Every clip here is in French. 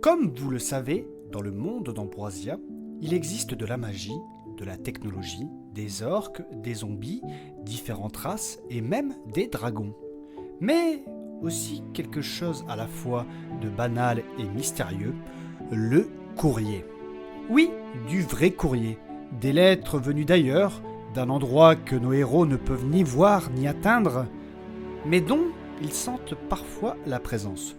Comme vous le savez, dans le monde d'Ambroisia, il existe de la magie, de la technologie, des orques, des zombies, différentes races et même des dragons. Mais aussi quelque chose à la fois de banal et mystérieux, le courrier. Oui, du vrai courrier, des lettres venues d'ailleurs, d'un endroit que nos héros ne peuvent ni voir ni atteindre, mais dont ils sentent parfois la présence,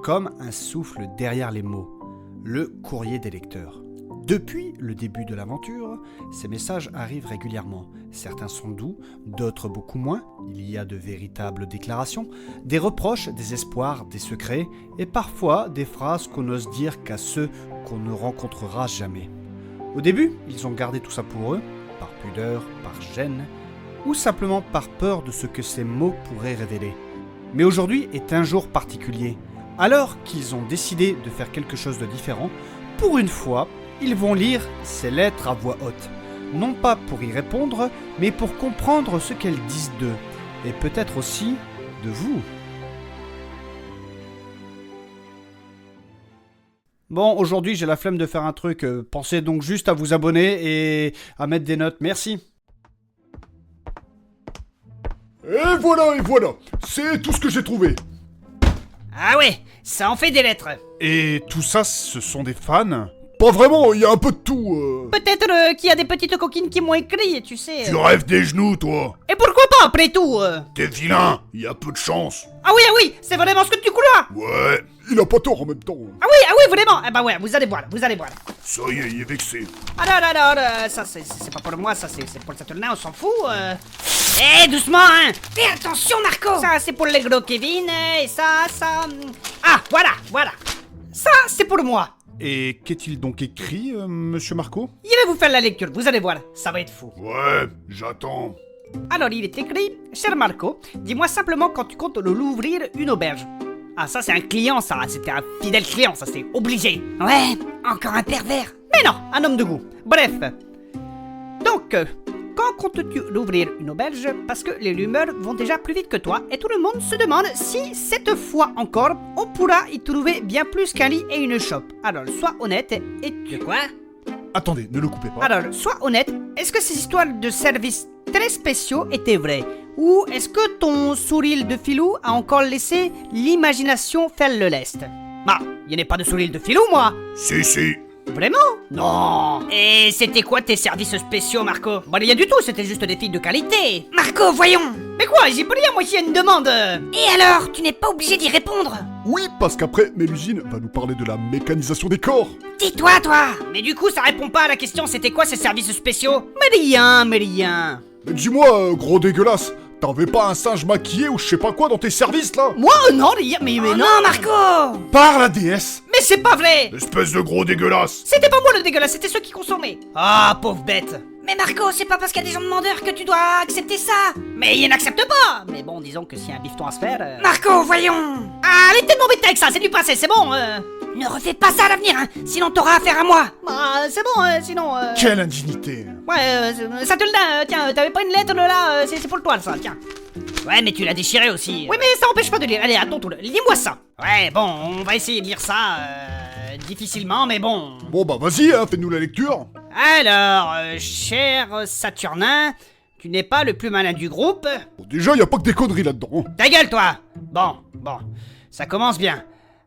comme un souffle derrière les mots, le courrier des lecteurs. Depuis le début de l'aventure, ces messages arrivent régulièrement. Certains sont doux, d'autres beaucoup moins. Il y a de véritables déclarations, des reproches, des espoirs, des secrets, et parfois des phrases qu'on n'ose dire qu'à ceux qu'on ne rencontrera jamais. Au début, ils ont gardé tout ça pour eux, par pudeur, par gêne, ou simplement par peur de ce que ces mots pourraient révéler. Mais aujourd'hui est un jour particulier. Alors qu'ils ont décidé de faire quelque chose de différent, pour une fois, ils vont lire ces lettres à voix haute. Non pas pour y répondre, mais pour comprendre ce qu'elles disent d'eux, et peut-être aussi de vous. Bon, aujourd'hui j'ai la flemme de faire un truc, pensez donc juste à vous abonner et à mettre des notes, merci. Et voilà, c'est tout ce que j'ai trouvé. Ah ouais, ça en fait des lettres. Et tout ça, ce sont des fans? Pas vraiment, il y a un peu de tout. Peut-être qu'il y a des petites coquines qui m'ont écrit, tu sais. Tu rêves des genoux, toi. Et pourquoi pas, après tout T'es vilain, il y a peu de chance. Ah oui, c'est vraiment ce que tu crois. Ouais, il a pas tort en même temps. Ah oui, vraiment. Eh bah ouais, vous allez voir. Ça y est, il est vexé. Alors, ça c'est pas pour moi, ça c'est pour le Saturnin, on s'en fout. Eh, doucement, hein. Fais attention, Marco. Ça c'est pour le gros Kevin, et ça... Ah, voilà. Ça, c'est pour moi. Et qu'est-il donc écrit, monsieur Marco? Je vais vous faire la lecture, vous allez voir, ça va être fou. Ouais, j'attends. Alors, il est écrit, cher Marco, dis-moi simplement quand tu comptes l'ouvrir une auberge. Ah, ça c'est un client, ça, c'était un fidèle client, ça c'est obligé. Ouais, encore un pervers. Mais non, un homme de goût. Bref. Donc, quand comptes-tu l'ouvrir une auberge? Parce que les rumeurs vont déjà plus vite que toi et tout le monde se demande si, cette fois encore, on pourra y trouver bien plus qu'un lit et une chope. Alors, sois honnête et... De quoi? Attendez, ne le coupez pas. Alors, sois honnête, est-ce que ces histoires de services très spéciaux étaient vraies? Ou est-ce que ton sourire de filou a encore laissé l'imagination faire le lest? Bah, il n'y a pas de sourire de filou, moi. Si. Vraiment? Non. Et c'était quoi tes services spéciaux, Marco? Bah, rien du tout, c'était juste des filles de qualité. Marco, voyons. Mais quoi, j'y peux rien, moi, s'il y a une demande. Et alors, tu n'es pas obligé d'y répondre? Oui, parce qu'après, Mélusine va nous parler de la mécanisation des corps. Tais-toi, toi. Mais du coup, ça répond pas à la question, c'était quoi ces services spéciaux? Mais rien. Mais dis-moi, gros dégueulasse, t'avais pas un singe maquillé ou je sais pas quoi dans tes services, là? Moi, non, rien, mais non. Non, Marco. Par la déesse. Mais c'est pas vrai. Espèce de gros dégueulasse. C'était pas moi le dégueulasse, c'était ceux qui consommaient. Ah, pauvre bête. Mais Marco, c'est pas parce qu'il y a des gens demandeurs que tu dois accepter ça. Mais ils n'acceptent pas. Mais bon, disons que s'il y a un bifton à se faire... Marco, voyons. Ah, arrêtez de m'embêter avec ça, c'est du passé, c'est bon. Ne refais pas ça à l'avenir, hein, sinon t'auras affaire à moi. Bah, c'est bon, sinon... Quelle indignité. Ouais, ça te le donne, tiens, t'avais pas une lettre là, c'est pour toi, ça, tiens. Ouais, mais tu l'as déchiré aussi. Oui, mais ça empêche pas de lire. Allez, à ton tour, lis-moi ça. Ouais, bon, on va essayer de lire ça, difficilement, mais bon. Bon, bah vas-y, hein, fais-nous la lecture. Alors, cher Saturnin, tu n'es pas le plus malin du groupe. Bon, déjà, y a pas que des conneries là-dedans. Hein. Ta gueule, toi. Bon, ça commence bien.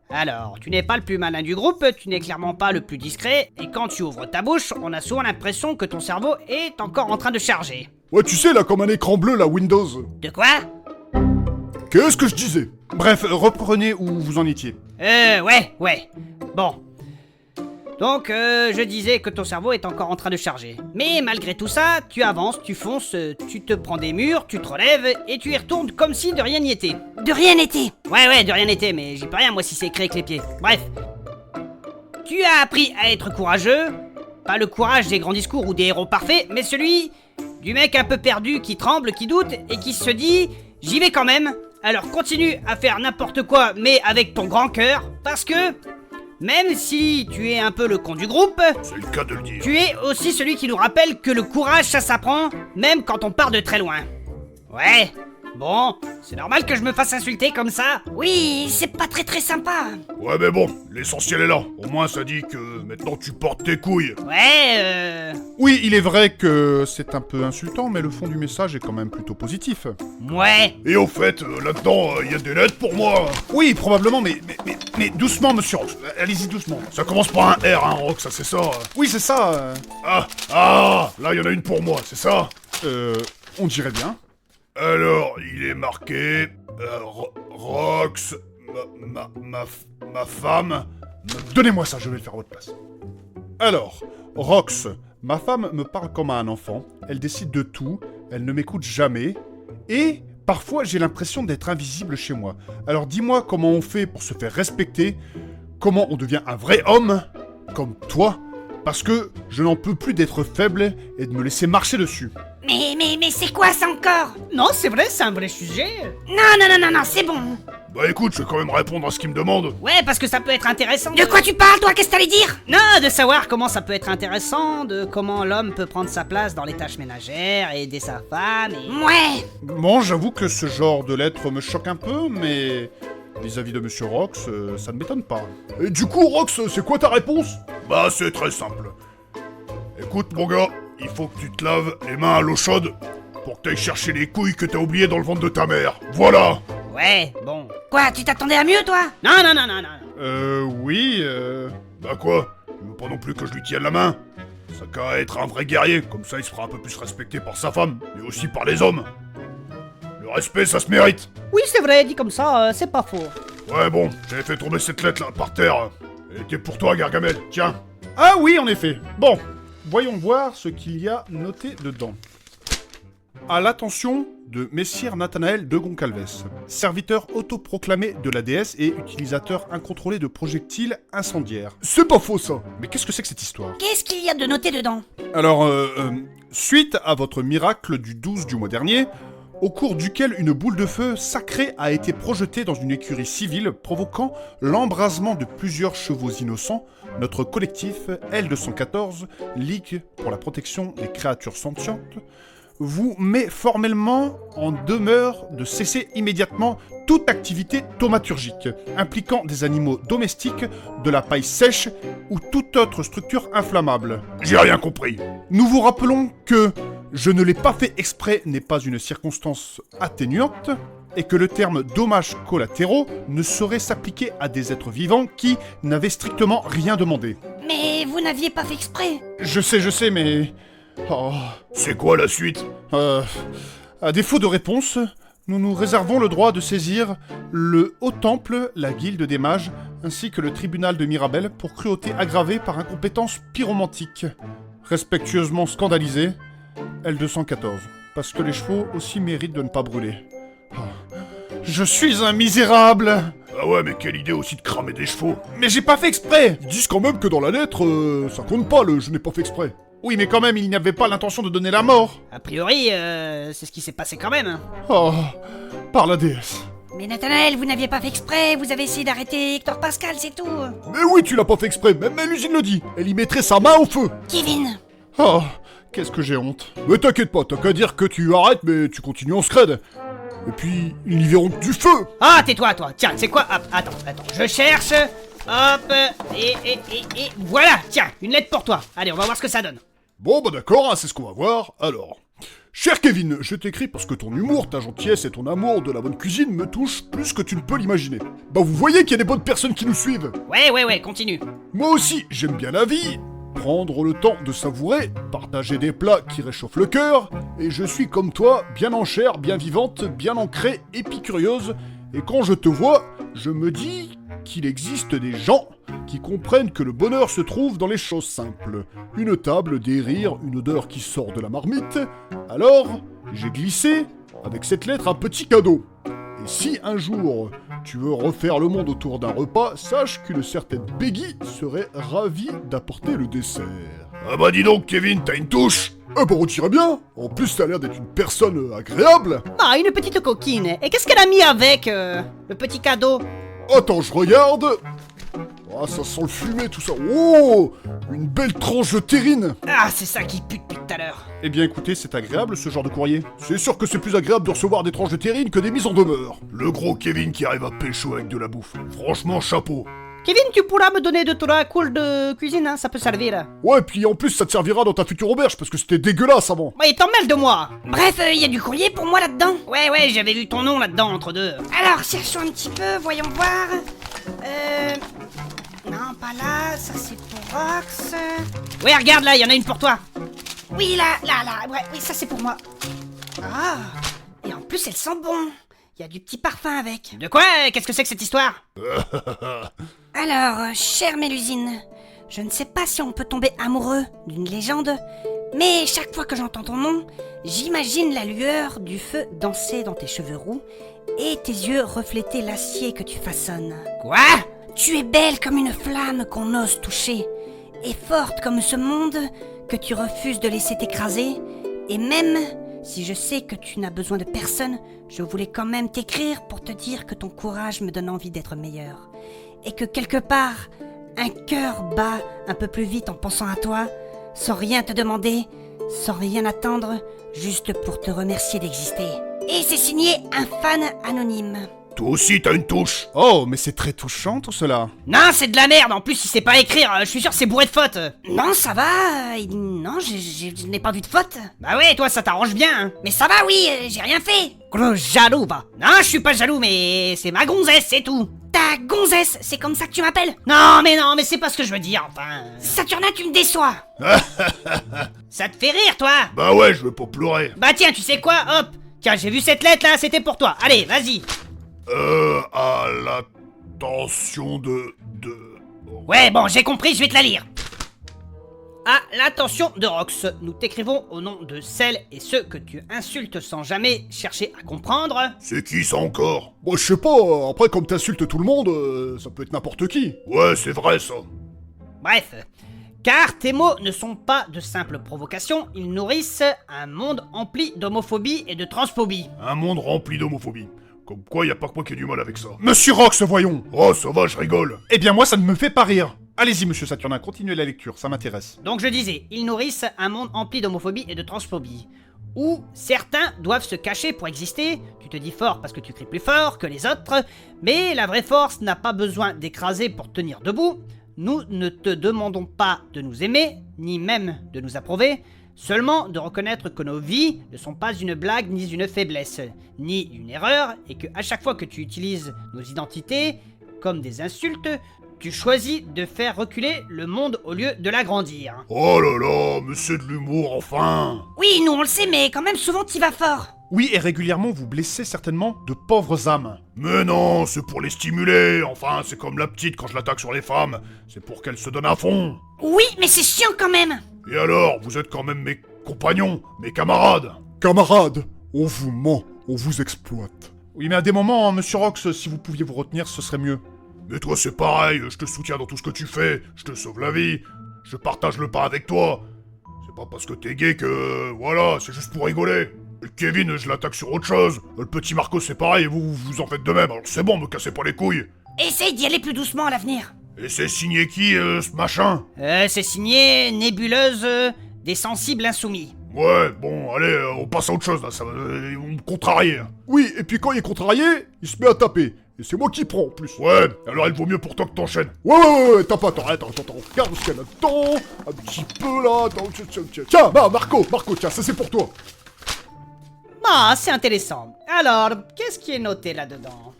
Alors, tu n'es pas le plus malin du groupe, tu n'es clairement pas le plus discret, et quand tu ouvres ta bouche, on a souvent l'impression que ton cerveau est encore en train de charger. Ouais, tu sais, là, comme un écran bleu, la Windows. De quoi? Qu'est-ce que je disais? Bref, reprenez où vous en étiez. Ouais. Bon. Donc, je disais que ton cerveau est encore en train de charger. Mais malgré tout ça, tu avances, tu fonces, tu te prends des murs, tu te relèves, et tu y retournes comme si de rien n'y était. De rien n'était? Ouais, de rien n'était, mais j'y peux rien, moi, si c'est écrit avec les pieds. Bref. Tu as appris à être courageux. Pas le courage des grands discours ou des héros parfaits, mais celui du mec un peu perdu, qui tremble, qui doute, et qui se dit « J'y vais quand même ». Alors continue à faire n'importe quoi, mais avec ton grand cœur, parce que... Même si tu es un peu le con du groupe, c'est le cas de le dire. Tu es aussi celui qui nous rappelle que le courage ça s'apprend, même quand on part de très loin. Ouais, Bon, c'est normal que je me fasse insulter comme ça. Oui, c'est pas très sympa. Ouais, mais bon, l'essentiel est là. Au moins, ça dit que maintenant tu portes tes couilles. Ouais, Oui, il est vrai que c'est un peu insultant, mais le fond du message est quand même plutôt positif. Ouais. Et au fait, là-dedans, il y a des lettres pour moi. Oui, probablement, mais doucement, monsieur Rox. Allez-y doucement. Ça commence par un R, hein, Rox, ça c'est ça. Oui, c'est ça. Là, il y en a une pour moi, c'est ça. On dirait bien. Alors, il est marqué... Rox... Ma femme... Donnez-moi ça, je vais le faire à votre place. Alors, Rox, ma femme me parle comme à un enfant, elle décide de tout, elle ne m'écoute jamais, et parfois j'ai l'impression d'être invisible chez moi. Alors dis-moi comment on fait pour se faire respecter, comment on devient un vrai homme, comme toi, parce que je n'en peux plus d'être faible et de me laisser marcher dessus. Mais c'est quoi ça encore? Non, c'est vrai, c'est un vrai sujet. Non, c'est bon. Bah écoute, je vais quand même répondre à ce qu'il me demande. Ouais, parce que ça peut être intéressant. De quoi tu parles, toi? Qu'est-ce que t'allais dire? Non, de savoir comment ça peut être intéressant, de comment l'homme peut prendre sa place dans les tâches ménagères, aider sa femme et... Ouais. Bon, j'avoue que ce genre de lettre me choque un peu, mais vis-à-vis de Monsieur Rox, ça ne m'étonne pas. Et du coup, Rox, c'est quoi ta réponse? Bah, c'est très simple. Écoute, mon gars, il faut que tu te laves les mains à l'eau chaude pour que t'ailles chercher les couilles que t'as oubliées dans le ventre de ta mère. Voilà. Ouais, bon. Quoi, tu t'attendais à mieux, toi? Non. Oui, Bah quoi? Je veux pas non plus que je lui tienne la main. Ça qu'à être un vrai guerrier, comme ça il se fera un peu plus respecter par sa femme, mais aussi par les hommes. Le respect, ça se mérite. Oui, c'est vrai, dit comme ça, c'est pas faux. Ouais bon, j'avais fait tomber cette lettre là par terre. Elle était pour toi, Gargamel, tiens. Ah oui, en effet. Bon, voyons voir ce qu'il y a noté dedans. À l'attention de Messire Nathanaël de Goncalves, serviteur autoproclamé de la déesse et utilisateur incontrôlé de projectiles incendiaires. C'est pas faux ça. Mais qu'est-ce que c'est que cette histoire? Qu'est-ce qu'il y a de noté dedans? Alors, suite à votre miracle du 12 du mois dernier, au cours duquel une boule de feu sacrée a été projetée dans une écurie civile, provoquant l'embrasement de plusieurs chevaux innocents, notre collectif L214, Ligue pour la protection des créatures sentientes, vous met formellement en demeure de cesser immédiatement toute activité thaumaturgique, impliquant des animaux domestiques, de la paille sèche ou toute autre structure inflammable. J'ai rien compris. Nous vous rappelons que je ne l'ai pas fait exprès n'est pas une circonstance atténuante, et que le terme dommages collatéraux ne saurait s'appliquer à des êtres vivants qui n'avaient strictement rien demandé. Mais vous n'aviez pas fait exprès. Je sais, mais... Oh... C'est quoi la suite? À défaut de réponse, nous nous réservons le droit de saisir le Haut Temple, la Guilde des Mages, ainsi que le tribunal de Mirabel pour cruauté aggravée par incompétence pyromantique. Respectueusement scandalisé, L214. Parce que les chevaux aussi méritent de ne pas brûler. Oh. Je suis un misérable! Ah ouais, mais quelle idée aussi de cramer des chevaux. Mais j'ai pas fait exprès! Ils disent quand même que dans la lettre, ça compte pas le « je n'ai pas fait exprès ». Oui, mais quand même, il n'y avait pas l'intention de donner la mort. A priori, c'est ce qui s'est passé quand même. Oh, par la déesse. Mais Nathanaël, vous n'aviez pas fait exprès, vous avez essayé d'arrêter Hector Pascal, c'est tout. Mais oui, tu l'as pas fait exprès, même l'usine le dit. Elle y mettrait sa main au feu. Kevin. Oh, qu'est-ce que j'ai honte. Mais t'inquiète pas, t'as qu'à dire que tu arrêtes, mais tu continues en scred. Et puis, ils y verront du feu. Ah, tais-toi, toi. Tiens, c'est quoi? Hop, attends, je cherche. Hop, et voilà, tiens, une lettre pour toi. Allez, on va voir ce que ça donne. Bon, bah d'accord, hein, c'est ce qu'on va voir. Alors, cher Kevin, je t'écris parce que ton humour, ta gentillesse et ton amour de la bonne cuisine me touchent plus que tu ne peux l'imaginer. Bah vous voyez qu'il y a des bonnes personnes qui nous suivent. Ouais, continue. Moi aussi, j'aime bien la vie, prendre le temps de savourer, partager des plats qui réchauffent le cœur, et je suis comme toi, bien en chair, bien vivante, bien ancrée, épicurieuse, et quand je te vois, je me dis qu'il existe des gens qui comprennent que le bonheur se trouve dans les choses simples. Une table, des rires, une odeur qui sort de la marmite. Alors, j'ai glissé, avec cette lettre, un petit cadeau. Et si un jour, tu veux refaire le monde autour d'un repas, sache qu'une certaine Peggy serait ravie d'apporter le dessert. Ah bah dis donc, Kevin, t'as une touche. Ah bah on dirait bien. En plus, t'as l'air d'être une personne agréable. Ah, une petite coquine. Et qu'est-ce qu'elle a mis avec, le petit cadeau? Attends, je regarde. Ah, ça sent le fumet, tout ça. Oh, une belle tranche de terrine. Ah, c'est ça qui pue depuis tout à l'heure. Eh bien écoutez, c'est agréable ce genre de courrier. C'est sûr que c'est plus agréable de recevoir des tranches de terrine que des mises en demeure. Le gros Kevin qui arrive à pécho avec de la bouffe. Franchement, chapeau. Kevin, tu pourras me donner de ton cool de cuisine, hein, ça peut servir. Ouais, puis en plus, ça te servira dans ta future auberge, parce que c'était dégueulasse avant. Ouais, t'en mêles de moi. Bref, il y a du courrier pour moi là-dedans. Ouais, j'avais vu ton nom là-dedans entre deux. Alors, cherchons un petit peu, voyons voir. Non, pas là, ça c'est pour Rox. Ouais, regarde là, il y en a une pour toi. Oui, là, ouais, oui, ça c'est pour moi. Ah, et en plus elle sent bon. Il y a du petit parfum avec. De quoi? Qu'est-ce que c'est que cette histoire? Alors, chère Mélusine, je ne sais pas si on peut tomber amoureux d'une légende, mais chaque fois que j'entends ton nom, j'imagine la lueur du feu danser dans tes cheveux roux et tes yeux refléter l'acier que tu façonnes. Quoi? Tu es belle comme une flamme qu'on ose toucher, et forte comme ce monde que tu refuses de laisser t'écraser, et même si je sais que tu n'as besoin de personne, je voulais quand même t'écrire pour te dire que ton courage me donne envie d'être meilleur, et que quelque part, un cœur bat un peu plus vite en pensant à toi, sans rien te demander, sans rien attendre, juste pour te remercier d'exister. Et c'est signé un fan anonyme. Toi aussi, t'as une touche. Oh, mais c'est très touchant tout cela. Non, c'est de la merde, en plus il sait pas écrire, je suis sûr que c'est bourré de fautes. Non, ça va, non, je n'ai pas vu de faute. Bah ouais, toi ça t'arrange bien, hein. Mais ça va, oui, j'ai rien fait. Gros jaloux, bah. Non, je suis pas jaloux, mais c'est ma gonzesse, c'est tout. Ta gonzesse, c'est comme ça que tu m'appelles? Non, mais c'est pas ce que je veux dire, enfin... Saturnin, tu me déçois. Ça te fait rire, toi? Bah ouais, je veux pas pleurer. Bah tiens, tu sais quoi, hop. Tiens, j'ai vu cette lettre là, c'était pour toi. Allez, vas-y. À l'attention de... Ouais, bon, j'ai compris, je vais te la lire. À l'attention de Rox, nous t'écrivons au nom de celles et ceux que tu insultes sans jamais chercher à comprendre. C'est qui ça encore? Moi, je sais pas, après, comme t'insultes tout le monde, ça peut être n'importe qui. Ouais, c'est vrai, ça. Bref, car tes mots ne sont pas de simples provocations, ils nourrissent un monde empli d'homophobie et de transphobie. Un monde rempli d'homophobie. Comme quoi, y a pas que moi qui ai du mal avec ça. Monsieur Rox, voyons. Oh, ça va, je rigole. Eh bien moi, ça ne me fait pas rire. Allez-y, monsieur Saturnin, continuez la lecture, ça m'intéresse. Donc je disais, ils nourrissent un monde empli d'homophobie et de transphobie, où certains doivent se cacher pour exister, tu te dis fort parce que tu cries plus fort que les autres, mais la vraie force n'a pas besoin d'écraser pour tenir debout. Nous ne te demandons pas de nous aimer, ni même de nous approuver, seulement de reconnaître que nos vies ne sont pas une blague ni une faiblesse, ni une erreur, et que à chaque fois que tu utilises nos identités comme des insultes, tu choisis de faire reculer le monde au lieu de l'agrandir. Oh là là, mais c'est de l'humour, enfin. Oui, nous on le sait, mais quand même souvent t'y vas fort. Oui, et régulièrement, vous blessez certainement de pauvres âmes. Mais non, c'est pour les stimuler, enfin, c'est comme la petite quand je l'attaque sur les femmes, c'est pour qu'elles se donnent à fond. Oui, mais c'est chiant quand même. Et alors, vous êtes quand même mes compagnons, mes camarades. Camarades, on vous ment, on vous exploite. Oui, mais à des moments, hein, monsieur Rox, si vous pouviez vous retenir, ce serait mieux. Mais toi c'est pareil, je te soutiens dans tout ce que tu fais, je te sauve la vie, je partage le pain avec toi. C'est pas parce que t'es gay que... voilà, c'est juste pour rigoler. Le Kevin, je l'attaque sur autre chose. Le petit Marco c'est pareil, et vous en faites de même, alors c'est bon, me cassez pas les couilles. Essaye d'y aller plus doucement à l'avenir. Et c'est signé qui, ce machin? C'est signé Nébuleuse des sensibles insoumis. Ouais, bon, allez, on passe à autre chose là, ça va... ils vont me contrarier. Oui, et puis quand il est contrarié, il se met à taper. Et c'est moi qui prends en plus. Ouais, alors il vaut mieux pour toi que t'enchaînes. Ouais, t'as pas, attends, regarde ce qu'il y a là-dedans. Un petit peu là, attends, tiens, bah, Marco, tiens, ça c'est pour toi. Ah, c'est intéressant. Alors, qu'est-ce qui est noté là-dedans?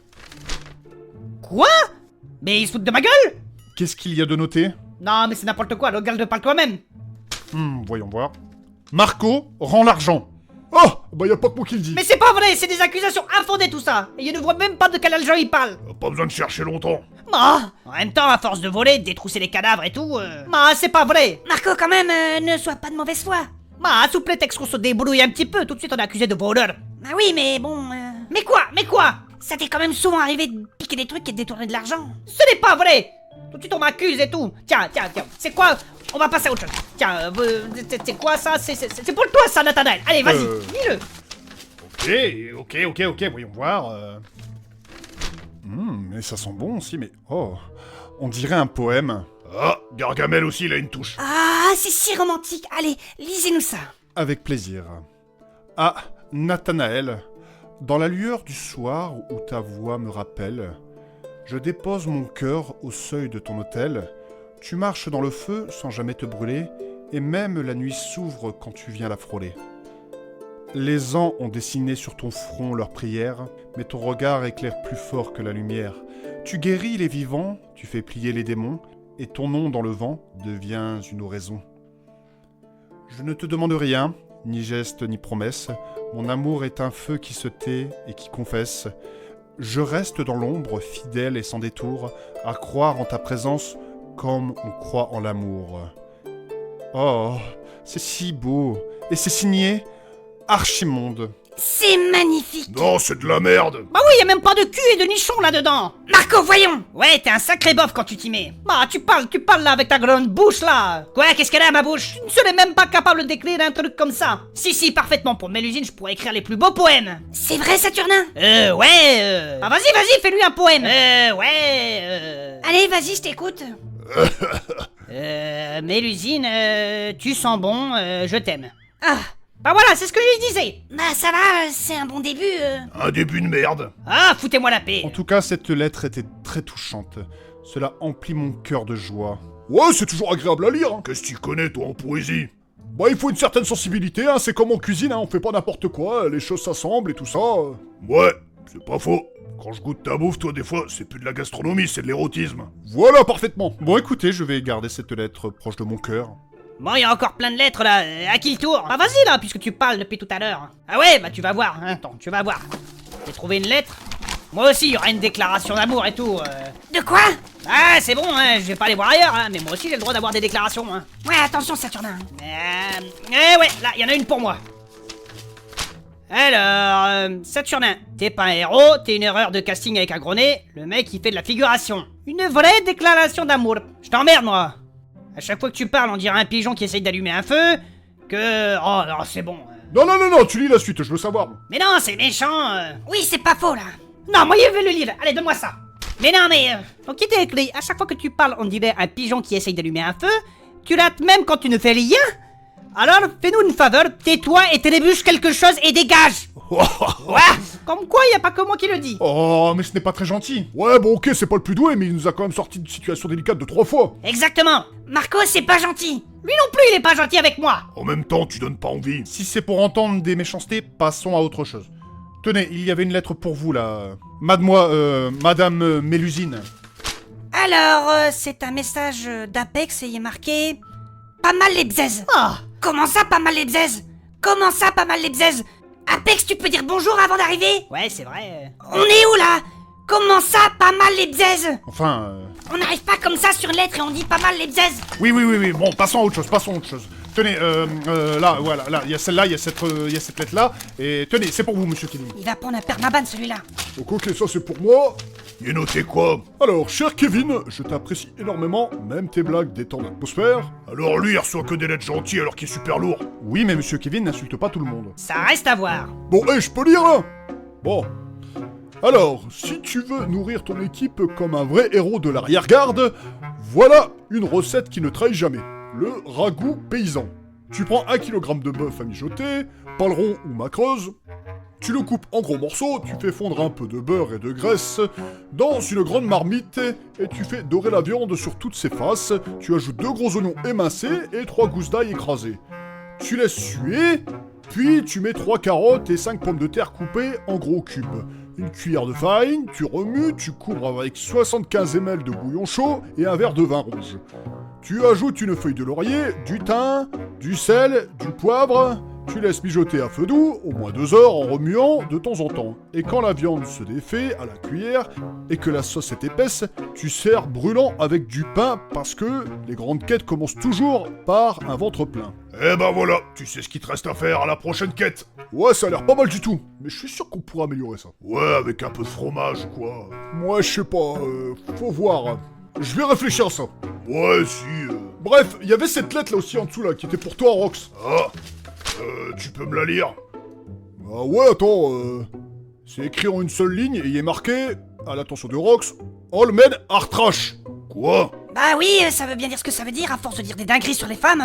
Quoi? Mais ils se foutent de ma gueule? Qu'est-ce qu'il y a de noté? Non, mais c'est n'importe quoi, regarde par toi-même. Voyons voir. Marco rend l'argent. Ah, bah y a pas que moi qui le dis. Mais c'est pas vrai, c'est des accusations infondées tout ça. Et je ne vois même pas de quel argent il parle. Pas besoin de chercher longtemps. Ah, en même temps, à force de voler, de détrousser les cadavres et tout, c'est pas vrai. Marco, quand même, ne sois pas de mauvaise foi. Sous prétexte qu'on se débrouille un petit peu, tout de suite on est accusé de voleur. Ah oui, mais bon... Mais quoi? Ça t'est quand même souvent arrivé de piquer des trucs et de détourner de l'argent. Ce n'est pas vrai. Tout de suite on m'accuse et tout. Tiens, c'est quoi? On va passer à autre chose. Tiens, c'est quoi ça? C'est pour toi ça, Nathanaël. Allez, vas-y, lis-le. Ok, voyons voir. Mais ça sent bon aussi, mais... Oh, On dirait un poème. Ah, Gargamel aussi, il a une touche. Ah, c'est si romantique. Allez, lisez-nous ça. Avec plaisir. Ah, Nathanaël, dans la lueur du soir où ta voix me rappelle, je dépose mon cœur au seuil de ton hôtel. Tu marches dans le feu sans jamais te brûler, et même la nuit s'ouvre quand tu viens la frôler. Les ans ont dessiné sur ton front leurs prières, mais ton regard éclaire plus fort que la lumière. Tu guéris les vivants, tu fais plier les démons, et ton nom dans le vent devient une oraison. Je ne te demande rien, ni geste ni promesse, mon amour est un feu qui se tait et qui confesse. Je reste dans l'ombre, fidèle et sans détour, à croire en ta présence comme on croit en l'amour. Oh, c'est si beau, et c'est signé Archimonde. C'est magnifique. Non, c'est de la merde. Bah oui, y a même pas de cul et de nichon là-dedans. Marco, voyons. Ouais, t'es un sacré bof quand tu t'y mets. Bah, tu parles là avec ta grande bouche là. Quoi, qu'est-ce qu'elle a ma bouche? Tu ne serais même pas capable d'écrire un truc comme ça. Si, parfaitement. Pour Mélusine, je pourrais écrire les plus beaux poèmes. C'est vrai, Saturnin? Ouais. Ah, vas-y, fais-lui un poème. Allez, vas-y, je t'écoute. Mélusine, tu sens bon, je t'aime. Ah, Bah voilà, c'est ce que je lui disais. bah ça va, c'est un bon début. Un début de merde. Ah, foutez-moi la paix. En tout cas, cette lettre était très touchante. Cela emplit mon cœur de joie. Ouais, c'est toujours agréable à lire. Hein. Qu'est-ce que tu connais, toi, en poésie? Bah, il faut une certaine sensibilité, hein. C'est comme en cuisine, hein. On fait pas n'importe quoi, les choses s'assemblent et tout ça. Ouais, c'est pas faux. Quand je goûte ta bouffe, toi, des fois, c'est plus de la gastronomie, c'est de l'érotisme. Voilà, parfaitement. Bon, écoutez, je vais garder cette lettre proche de mon cœur. Bon, il y a encore plein de lettres là, à qui le tour? Bah vas-y là, puisque tu parles depuis tout à l'heure. Ah ouais, bah tu vas voir, hein. Attends, tu vas voir. J'ai trouvé une lettre. Moi aussi, il y aura une déclaration d'amour et tout. De quoi? Ah, c'est bon, hein, je vais pas aller voir ailleurs, hein, mais moi aussi j'ai le droit d'avoir des déclarations, hein. Ouais, attention, Saturnin. Ouais, là, il y en a une pour moi. Alors, Saturnin, t'es pas un héros, t'es une erreur de casting avec un gros nez, le mec il fait de la figuration. Une vraie déclaration d'amour. Je t'emmerde, moi. À chaque fois que tu parles, on dirait un pigeon qui essaye d'allumer un feu, que... Oh, non, c'est bon. Non, tu lis la suite, je veux savoir. Mais non, c'est méchant. Oui, c'est pas faux, là. Non, moi, il veut le livre. Allez, donne-moi ça. Mais non, mais... Donc, il était écrit, à chaque fois que tu parles, on dirait un pigeon qui essaye d'allumer un feu. Tu rates même quand tu ne fais rien. Alors, fais-nous une faveur, tais-toi et trébuche quelque chose et dégage. Ouais, comme quoi, y a pas que moi qui le dis. Oh, mais ce n'est pas très gentil. Ouais, bon, ok, c'est pas le plus doué, mais il nous a quand même sorti d'une situation délicate de 3 fois. Exactement. Marco, c'est pas gentil. Lui non plus, il est pas gentil avec moi. En même temps, tu donnes pas envie. Si c'est pour entendre des méchancetés, passons à autre chose. Tenez, il y avait une lettre pour vous, là. Madame Mélusine. Alors, c'est un message d'Apex et il est marqué... Pas mal les bzaises. Ah. Comment ça, pas mal les bzaises? Comment ça, pas mal les bzaises? Apex, tu peux dire bonjour avant d'arriver? Ouais, c'est vrai. On est où, là? Comment ça, pas mal les bzaises? Enfin... On n'arrive pas comme ça sur une lettre et on dit pas mal les bzaises. Oui, bon, passons à autre chose, Tenez, là, voilà, là, il y a celle-là, il y a cette lettre-là, et tenez, c'est pour vous, monsieur Kevin. Il va prendre un permaban, celui-là. Donc ok, ça c'est pour moi. Il est noté quoi? Alors, cher Kevin, je t'apprécie énormément, même tes blagues détendent l'atmosphère. Alors lui, il reçoit que des lettres gentilles alors qu'il est super lourd. Oui, mais monsieur Kevin n'insulte pas tout le monde. Ça reste à voir. Bon, je peux lire là? Bon. Alors, si tu veux nourrir ton équipe comme un vrai héros de l'arrière-garde, voilà une recette qui ne trahit jamais. Le ragoût paysan. Tu prends 1 kg de bœuf à mijoter, paleron ou macreuse, tu le coupes en gros morceaux, tu fais fondre un peu de beurre et de graisse dans une grande marmite et tu fais dorer la viande sur toutes ses faces, tu ajoutes 2 gros oignons émincés et 3 gousses d'ail écrasées. Tu laisses suer, puis tu mets 3 carottes et 5 pommes de terre coupées en gros cubes. Une cuillère de farine, tu remues, tu couvres avec 75 ml de bouillon chaud et un verre de vin rouge. Tu ajoutes une feuille de laurier, du thym, du sel, du poivre. Tu laisses mijoter à feu doux, au moins 2 heures en remuant de temps en temps. Et quand la viande se défait à la cuillère et que la sauce est épaisse, tu sers brûlant avec du pain parce que les grandes quêtes commencent toujours par un ventre plein. Eh ben voilà, tu sais ce qu'il te reste à faire à la prochaine quête. Ouais, ça a l'air pas mal du tout, mais je suis sûr qu'on pourra améliorer ça. Ouais, avec un peu de fromage quoi. Moi, je sais pas, faut voir. Je vais réfléchir à ça. Ouais, si. Bref, il y avait cette lettre là aussi en dessous là, qui était pour toi, Rox. Ah, tu peux me la lire? Ah ouais, attends, c'est écrit en une seule ligne et il est marqué, à l'attention de Rox, All men are trash. Quoi? Bah oui, ça veut bien dire ce que ça veut dire. À force de dire des dingueries sur les femmes,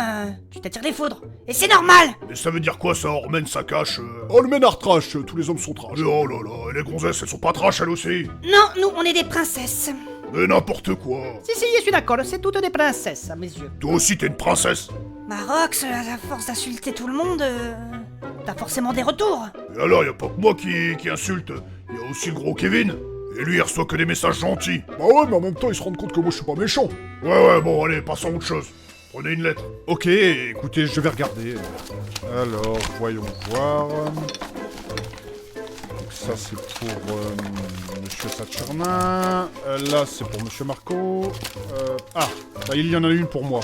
tu t'attires des foudres. Et c'est normal. Mais ça veut dire quoi ça, Ormen, ça cache Oh, le ménard trash, tous les hommes sont trash. Mais oh là là, et les gonzesses, elles sont pas trash elles aussi? Non, nous, on est des princesses. Mais n'importe quoi. Si, je suis d'accord, c'est toutes des princesses, à mes yeux. Toi aussi t'es une princesse. Bah Rox, à force d'insulter tout le monde, t'as forcément des retours. Et alors, y a pas que moi qui insulte. Y a aussi le gros Kevin. Et lui, il reçoit que des messages gentils. Bah ouais, mais en même temps, ils se rendent compte que moi, je suis pas méchant. Ouais, bon, allez, passons à autre chose. Prenez une lettre. Ok, écoutez, je vais regarder. Alors, voyons voir. Donc ça, c'est pour Monsieur Saturnin. Là, c'est pour Monsieur Marco. Bah, il y en a une pour moi.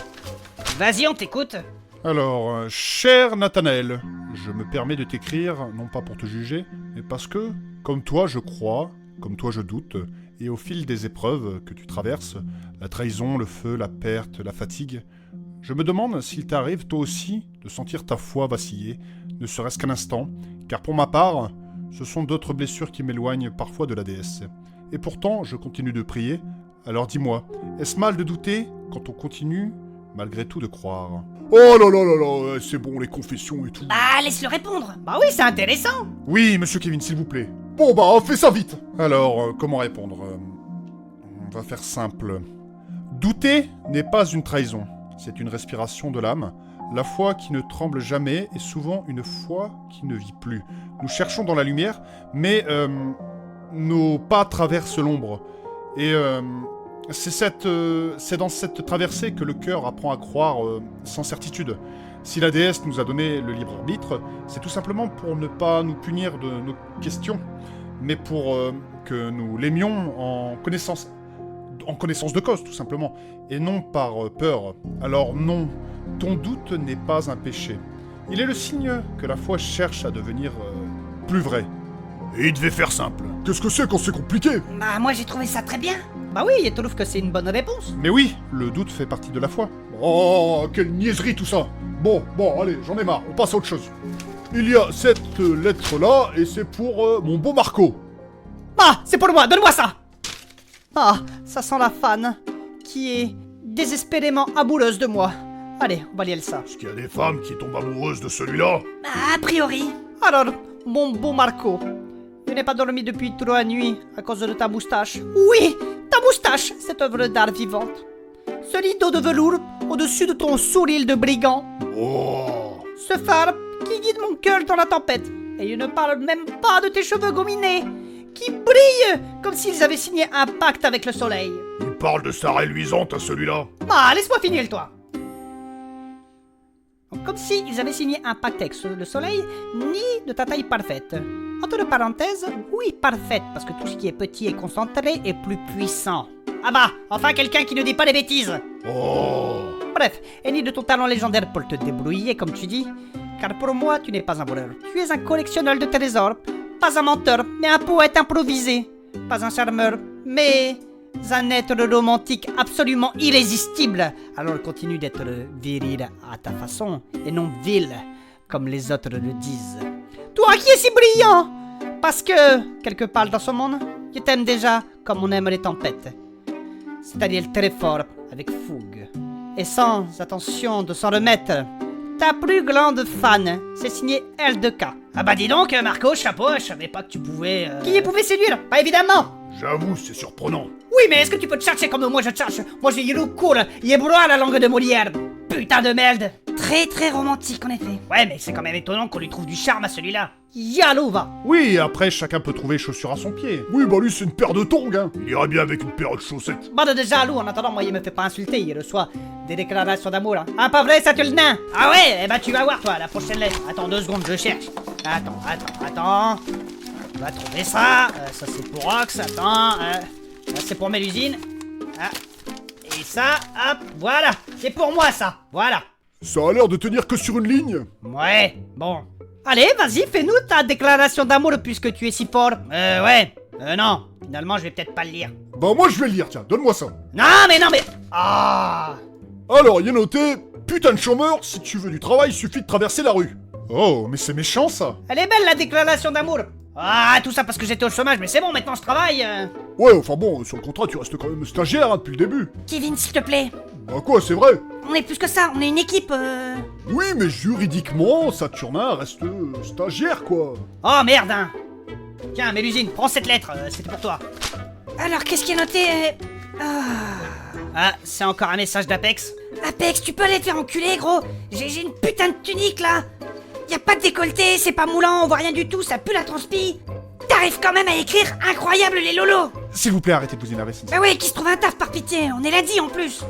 Vas-y, on t'écoute. Alors, cher Nathanaël, je me permets de t'écrire, non pas pour te juger, mais parce que, comme toi, je crois... Comme toi, je doute, et au fil des épreuves que tu traverses, la trahison, le feu, la perte, la fatigue, je me demande s'il t'arrive toi aussi de sentir ta foi vaciller, ne serait-ce qu'un instant, car pour ma part, ce sont d'autres blessures qui m'éloignent parfois de la déesse. Et pourtant, je continue de prier, alors dis-moi, est-ce mal de douter quand on continue, malgré tout, de croire ? Oh là là là là, c'est bon, les confessions et tout. Bah laisse-le répondre. Bah oui, c'est intéressant. Oui, monsieur Kevin, s'il vous plaît. Bon bah, fais ça vite. Alors, comment répondre On va faire simple. Douter n'est pas une trahison, c'est une respiration de l'âme. La foi qui ne tremble jamais est souvent une foi qui ne vit plus. Nous cherchons dans la lumière, mais nos pas traversent l'ombre. Et c'est dans cette traversée que le cœur apprend à croire sans certitude. Si la déesse nous a donné le libre arbitre, c'est tout simplement pour ne pas nous punir de nos questions, mais pour que nous l'aimions en connaissance de cause, tout simplement, et non par peur. Alors non, ton doute n'est pas un péché. Il est le signe que la foi cherche à devenir plus vraie. Et il devait faire simple. Qu'est-ce que c'est quand c'est compliqué? Bah moi j'ai trouvé ça très bien. Bah oui, je trouve que c'est une bonne réponse. Mais oui, le doute fait partie de la foi. Oh, quelle niaiserie tout ça. Bon, allez, j'en ai marre, on passe à autre chose. Il y a cette lettre-là, et c'est pour mon beau Marco. Ah, c'est pour moi, donne-moi ça. Ah, ça sent la fan, qui est désespérément amoureuse de moi. Allez, on va lire ça. Est-ce qu'il y a des femmes qui tombent amoureuses de celui-là? Bah a priori. Alors, mon beau Marco, je n'ai pas dormi depuis 3 nuits à cause de ta moustache. Oui, ta moustache, cette œuvre d'art vivante. Ce rideau de velours au-dessus de ton sourire de brigand. Oh. Ce phare qui guide mon cœur dans la tempête. Et je ne parle même pas de tes cheveux gominés, qui brillent comme s'ils avaient signé un pacte avec le soleil. Il parle de sa raie luisante à celui-là. Ah, laisse-moi finir le toi. Comme s'ils avaient signé un pacte avec le soleil, ni de ta taille parfaite. Entre parenthèses, oui, parfaite, parce que tout ce qui est petit et concentré est plus puissant. Ah bah, enfin quelqu'un qui ne dit pas des bêtises. Oh. Bref, et ni de ton talent légendaire pour te débrouiller, comme tu dis. Car pour moi, tu n'es pas un voleur. Tu es un collectionneur de trésors. Pas un menteur, mais un poète improvisé. Pas un charmeur, mais un être romantique absolument irrésistible. Alors continue d'être viril à ta façon, et non vil, comme les autres le disent. Toi qui es si brillant! Parce que, quelque part dans ce monde, je t'aime déjà comme on aime les tempêtes. C'est-à-dire très fort, avec fougue. Et sans attention de s'en remettre. Ta plus grande fan, c'est signé L2K. Ah bah dis donc, Marco, chapeau, je savais pas que tu pouvais... Qui pouvait séduire? Pas évidemment! J'avoue, c'est surprenant. Oui, mais est-ce que tu peux te chercher comme moi je te cherche? Moi j'ai eu cool, il est broie la langue de Molière. Putain de merde! Très très romantique en effet. Ouais, mais c'est quand même étonnant qu'on lui trouve du charme à celui-là. Yalou va! Oui, après, chacun peut trouver chaussure à son pied. Oui, bah lui, c'est une paire de tongs, hein. Il irait bien avec une paire de chaussettes. Bande de jaloux, en attendant, moi il me fait pas insulter, il reçoit des déclarations d'amour. Hein. Ah, pas vrai, ça te le nain? Ah ouais? Eh bah tu vas voir, toi, la prochaine lettre. Attends 2 secondes, je cherche. Attends. On va trouver ça. Ça c'est pour Rox, attends. Ça c'est pour Mélusine. Ah. Et ça, hop, voilà. C'est pour moi ça, voilà. Ça a l'air de tenir que sur une ligne. Ouais, bon. Allez, vas-y, fais-nous ta déclaration d'amour puisque tu es si fort. Ouais. Non. Finalement, je vais peut-être pas le lire. Bah moi, je vais le lire, tiens, donne-moi ça. Non, mais... Ah. Alors, il y a noté, putain de chômeur, si tu veux du travail, suffit de traverser la rue. Oh, mais c'est méchant, ça. Elle est belle, la déclaration d'amour. Ah, tout ça parce que j'étais au chômage, mais c'est bon, maintenant je travaille. Ouais, enfin bon, sur le contrat, tu restes quand même stagiaire, hein, depuis le début. Kevin, s'il te plaît. Bah quoi, c'est vrai? On est plus que ça, on est une équipe. Oui, mais juridiquement, Saturnin reste stagiaire, quoi. Oh merde, hein. Tiens, Mélusine, prends cette lettre, c'était pour toi. Alors, qu'est-ce qui est noté Ah, c'est encore un message d'Apex. Apex, tu peux aller te faire enculer, gros. J'ai une putain de tunique, là. Y a pas de décolleté, c'est pas moulant, on voit rien du tout, ça pue la transpi. T'arrives quand même à écrire incroyable les lolos. S'il vous plaît, arrêtez de vous énerver, Sensei. Bah ouais, qui se trouve un taf par pitié, on est lundi en plus.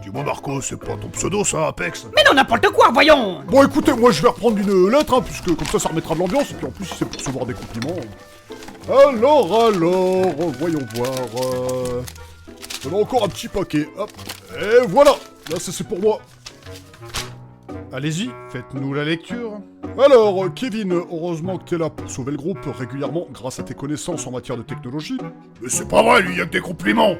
Dis-moi, Marco, c'est pas ton pseudo, ça, Apex? Mais non, n'importe quoi, voyons. Bon, écoutez, moi je vais reprendre une lettre, hein, puisque comme ça remettra de l'ambiance, et puis en plus, c'est pour recevoir des compliments. Alors, voyons voir. On a encore un petit paquet, hop. Et voilà, là, ça c'est pour moi. Allez-y, faites-nous la lecture. Alors, Kevin, heureusement que t'es là pour sauver le groupe régulièrement grâce à tes connaissances en matière de technologie. Mais c'est pas vrai, lui, y'a que des compliments.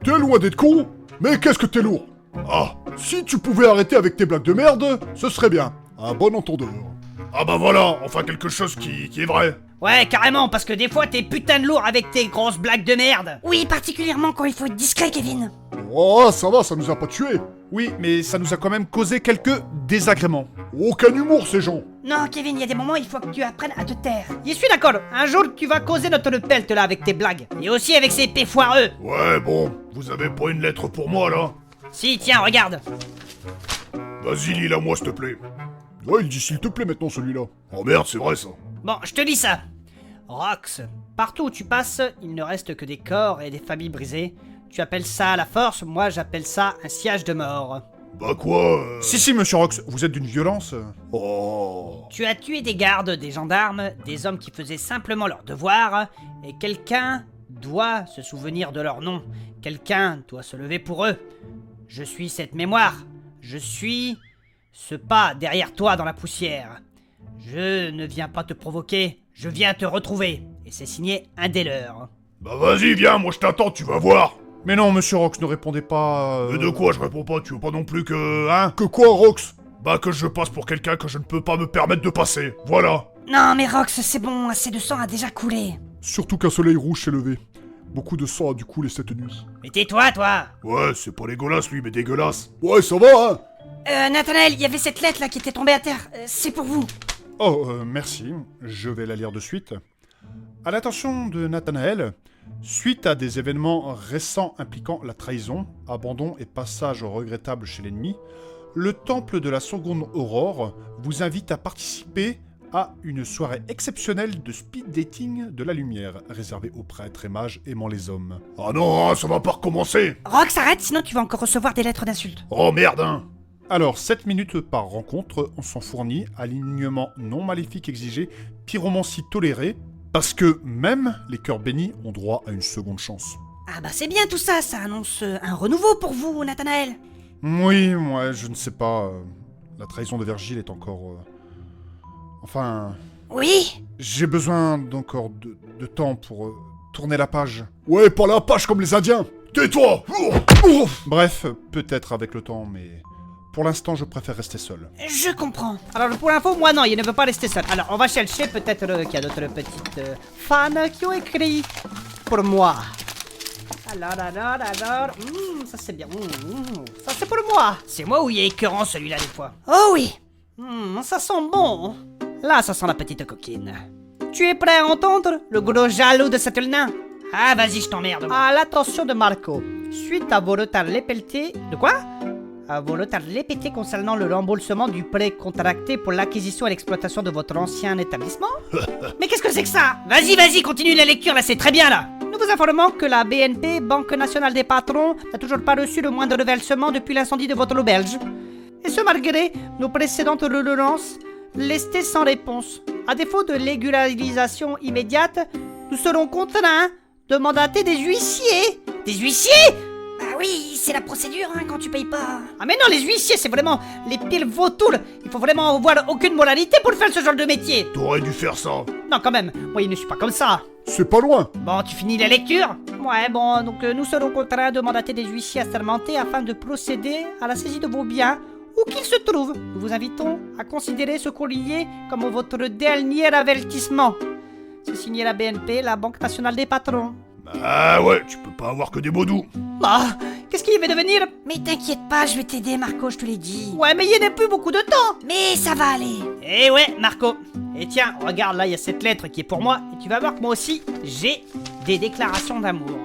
T'es loin d'être con, mais qu'est-ce que t'es lourd. Ah, si tu pouvais arrêter avec tes blagues de merde, ce serait bien. Un bon entendeur. Ah bah voilà, enfin quelque chose qui est vrai. Ouais, carrément, parce que des fois t'es putain de lourd avec tes grosses blagues de merde. Oui, particulièrement quand il faut être discret, Kevin. Oh, ça va, ça nous a pas tués. Oui, mais ça nous a quand même causé quelques désagréments. Aucun humour, ces gens. Non, Kevin, il y a des moments, il faut que tu apprennes à te taire. J'y suis d'accord, un jour tu vas causer notre pelt là avec tes blagues. Et aussi avec ces pets foireux. Ouais, bon, vous avez pas une lettre pour moi, là? Si, tiens, regarde. Vas-y, lis-la moi, s'il te plaît. Ouais, il dit s'il te plaît maintenant, celui-là. Oh merde, c'est vrai, ça. Bon, je te lis ça. Rox, partout où tu passes, il ne reste que des corps et des familles brisées. Tu appelles ça la force, moi j'appelle ça un sillage de mort. Bah quoi Si, monsieur Rox, vous êtes d'une violence. Oh. Tu as tué des gardes, des gendarmes, des hommes qui faisaient simplement leur devoir, et quelqu'un doit se souvenir de leur nom. Quelqu'un doit se lever pour eux. Je suis cette mémoire. Je suis ce pas derrière toi dans la poussière. Je ne viens pas te provoquer, je viens te retrouver. Et c'est signé un des leurs. Bah vas-y, viens, moi je t'attends, tu vas voir. Mais non, monsieur Rox, ne répondez pas... De quoi je réponds pas? Tu veux pas non plus que... Hein? Que quoi, Rox? Bah que je passe pour quelqu'un que je ne peux pas me permettre de passer, voilà. Non, mais Rox, c'est bon, assez de sang a déjà coulé. Surtout qu'un soleil rouge s'est levé. Beaucoup de sang a dû couler cette nuit. Mais tais-toi, toi. Ouais, c'est pas dégueulasse lui, mais dégueulasse. Ouais, ça va, hein? Nathanaël, il y avait cette lettre là qui était tombée à terre. C'est pour vous. Oh, merci. Je vais la lire de suite. À l'attention de Nathanaël, suite à des événements récents impliquant la trahison, abandon et passage regrettable chez l'ennemi, le Temple de la Seconde Aurore vous invite à participer à une soirée exceptionnelle de speed dating de la lumière, réservée aux prêtres et mages aimant les hommes. Ah non, ça va pas recommencer. Rox, arrête, sinon tu vas encore recevoir des lettres d'insultes. Oh merde, hein. Alors, 7 minutes par rencontre, on s'en fournit, alignement non maléfique exigé, pyromancie tolérée, parce que même les cœurs bénis ont droit à une seconde chance. Ah bah c'est bien tout ça, ça annonce un renouveau pour vous, Nathanaël. Oui, moi, je ne sais pas. La trahison de Virgile est encore... Enfin... Oui. J'ai besoin d'encore de temps pour tourner la page. Ouais, pas la page comme les Indiens. Tais-toi. Bref, peut-être avec le temps, mais... Pour l'instant, je préfère rester seul. Je comprends. Alors pour l'info, moi non, il ne veut pas rester seul. Alors on va chercher peut-être qu'il y a d'autres petites fans qui ont écrit pour moi. Alors, ça c'est bien. Ça c'est pour moi. C'est moi où il est écœurant celui-là des fois. Oh oui. Ça sent bon. Là, ça sent la petite coquine. Tu es prêt à entendre le gros jaloux de Saturnin? Ah, vas-y, je t'emmerde. À l'attention de Marco. Suite à vos retards répétés... De quoi? À vos retards répétés concernant le remboursement du prêt contracté pour l'acquisition et l'exploitation de votre ancien établissement? Mais qu'est-ce que c'est que ça? Vas-y, continue la lecture, là, c'est très bien, là. Nous vous informons que la BNP, Banque Nationale des Patrons, n'a toujours pas reçu le moindre versement depuis l'incendie de votre auberge. Et ce malgré nos précédentes relances restées sans réponse. À défaut de régularisation immédiate, nous serons contraints de mandater des huissiers. Des huissiers? Bah oui, c'est la procédure hein, quand tu payes pas. Ah mais non, les huissiers, c'est vraiment les pires vautours. Il faut vraiment avoir aucune moralité pour faire ce genre de métier. T'aurais dû faire ça. Non, quand même, moi, il ne suis pas comme ça. C'est pas loin. Bon, tu finis la lecture? Ouais, bon, donc nous serons contraints de mandater des huissiers assermentés afin de procéder à la saisie de vos biens, où qu'ils se trouvent. Nous vous invitons à considérer ce courrier comme votre dernier avertissement. C'est signé la BNP, la Banque Nationale des Patrons. Ah ouais, tu peux pas avoir que des mots doux. Bah, qu'est-ce qu'il va devenir? Mais t'inquiète pas, je vais t'aider, Marco, je te l'ai dit. Ouais, mais il n'y a plus beaucoup de temps. Mais ça va aller. Eh ouais, Marco. Et tiens, regarde, là, il y a cette lettre qui est pour moi. Et tu vas voir que moi aussi, j'ai des déclarations d'amour.